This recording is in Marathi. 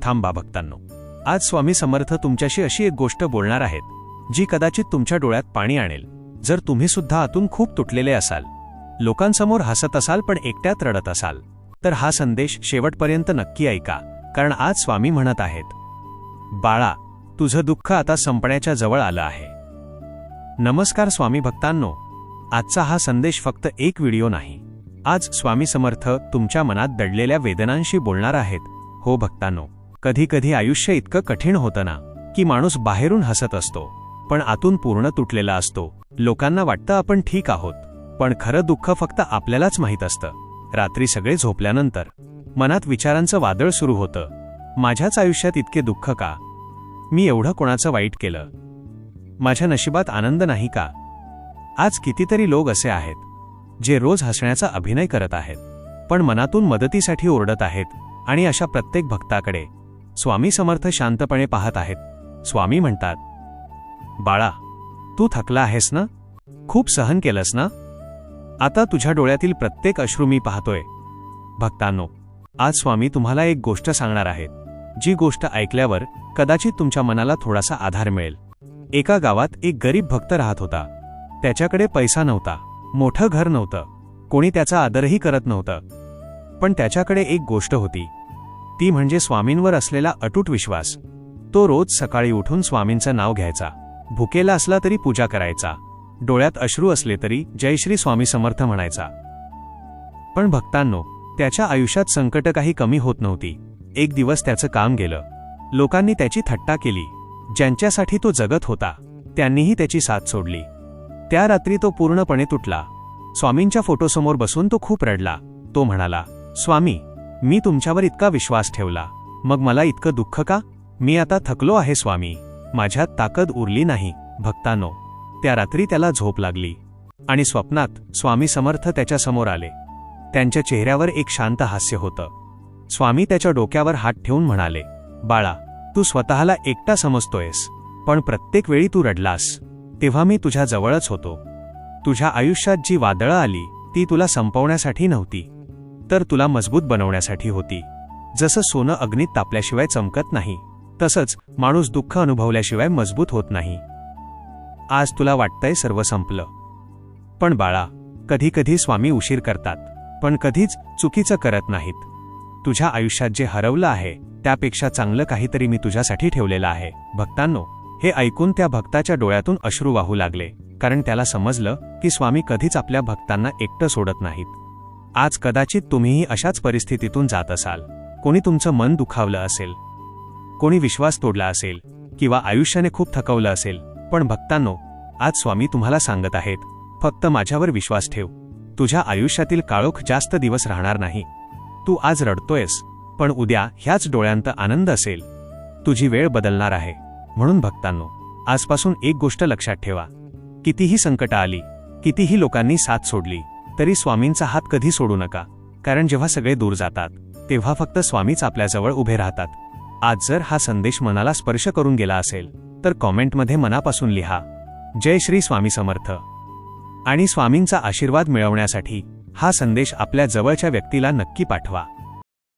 थांबा भक्तांनो, आज स्वामी समर्थ तुमच्याशी अशी एक गोष्ट बोलणार आहेत जी कदाचित तुमच्या डोळ्यात पाणी आणेल. जर तुम्ही सुद्धा आतून खूप तुटलेले असाल, लोकांसमोर हसत असाल पण एकट्यात रडत असाल, तर हा संदेश शेवटपर्यंत नक्की ऐका, कारण आज स्वामी म्हणत आहेत, बाळा, तुझं दुःख आता संपण्याच्या जवळ आलं आहे. नमस्कार स्वामी भक्तांनो, आजचा हा संदेश फक्त एक व्हिडिओ नाही. आज स्वामी समर्थ तुमच्या मनात दडलेल्या वेदनांशी बोलणार आहेत. हो भक्तांनो, कधी कधी आयुष्य इतकं कठीण होतं ना की माणूस बाहेरून हसत असतो पण आतून पूर्ण तुटलेला असतो. लोकांना वाटतं आपण ठीक आहोत, पण खरं दुःख फक्त आपल्यालाच माहीत असतं. रात्री सगळे झोपल्यानंतर मनात विचारांचं वादळ सुरू होतं. माझ्याच आयुष्यात इतके दुःख का? मी एवढं कोणाचं वाईट केलं? माझ्या नशिबात आनंद नाही का? आज कितीतरी लोक असे आहेत जे रोज हसण्याचा अभिनय करत आहेत, पण मनातून मदतीसाठी ओरडत आहेत. आणि अशा प्रत्येक भक्ताकडे स्वामी समर्थ शांतपणे पाहत आहेत. स्वामी म्हणतात, बाळा, तू थकला आहेस ना? खूप सहन केलंस ना? आता तुझ्या डोळ्यातील प्रत्येक अश्रू मी पाहतोय. भक्तांनो, आज स्वामी तुम्हाला एक गोष्ट सांगणार आहेत, जी गोष्ट ऐकल्यावर कदाचित तुमच्या मनाला थोडासा आधार मिळेल. एका गावात एक गरीब भक्त राहत होता. त्याच्याकडे पैसा नव्हता, मोठं घर नव्हतं, कोणी त्याचा आदरही करत नव्हतं. पण त्याच्याकडे एक गोष्ट होती, ती म्हणजे स्वामींवर असलेला अटूट विश्वास. तो रोज सकाळी उठून स्वामींचं नाव घ्यायचा, भुकेला असला तरी पूजा करायचा, डोळ्यात अश्रू असले तरी जय श्री स्वामी समर्थ म्हणायचा. पण भक्तांनो, त्याच्या आयुष्यात संकट काही कमी होत नव्हती. एक दिवस त्याचं काम गेलं. लोकांनी त्याची थट्टा केली. ज्यांच्यासाठी तो जगत होता त्यांनीही त्याची साथ सोडली. त्या रात्री तो पूर्णपणे तुटला. स्वामींच्या फोटोसमोर बसून तो खूप रडला. तो म्हणाला, स्वामी, मी तुमच्यावर इतका विश्वास ठेवला, मग मला इतकं दुःख का? मी आता थकलो आहे स्वामी, माझ्यात ताकद उरली नाही. भक्तांनो, त्या रात्री त्याला झोप लागली आणि स्वप्नात स्वामी समर्थ त्याच्यासमोर आले. त्यांच्या चेहऱ्यावर एक शांत हास्य होतं. स्वामी त्याच्या डोक्यावर हात ठेवून म्हणाले, बाळा, तू स्वतःला एकटा समजतोयस, पण प्रत्येक वेळी तू रडलास तेव्हा मी तुझ्या जवळच होतो. तुझ्या आयुष्यात जी वादळं आली ती तुला संपवण्यासाठी नव्हती, तर तुला मजबूत बनवण्यासाठी होती. जसं सोनं अग्नीत तापल्याशिवाय चमकत नाही, तसंच माणूस दुःख अनुभवल्याशिवाय मजबूत होत नाही. आज तुला वाटतंय सर्व संपलं, पण बाळा, कधी कधी स्वामी उशीर करतात, पण कधीच चुकीचं करत नाहीत. तुझ्या आयुष्यात जे हरवलं आहे त्यापेक्षा चांगलं काहीतरी मी तुझ्यासाठी ठेवलेलं आहे. भक्तांनो, हे ऐकून त्या भक्ताच्या डोळ्यातून अश्रू वाहू लागले, कारण त्याला समजलं की स्वामी कधीच आपल्या भक्तांना एकटं सोडत नाहीत. आज कदाचित तुम्हीही अशाच परिस्थितीतून जात असाल. कोणी तुमचं मन दुखावलं असेल, कोणी विश्वास तोडला असेल, किंवा आयुष्याने खूप थकवलं असेल. पण भक्तांनो, आज स्वामी तुम्हाला सांगत आहेत, फक्त माझ्यावर विश्वास ठेव. तुझ्या आयुष्यातील काळोख जास्त दिवस राहणार नाही. तू आज रडतोयस, पण उद्या ह्याच डोळ्यांत आनंद असेल. तुझी वेळ बदलणार आहे. म्हणून भक्तांनो, आजपासून एक गोष्ट लक्षात ठेवा, कितीही संकट आली, कितीही लोकांनी साथ सोडली, तरी स्वामींचा हात कधी सोडू नका. कारण जेव्हा सगळे दूर जातात तेव्हा फक्त स्वामीच आपल्याजवळ उभे राहतात. आज जर हा संदेश मनाला स्पर्श करून गेला असेल तर कॉमेंटमध्ये मनापासून लिहा, जय श्री स्वामी समर्थ. आणि स्वामींचा आशीर्वाद मिळवण्यासाठी हा संदेश आपल्या जवळच्या व्यक्तीला नक्की पाठवा.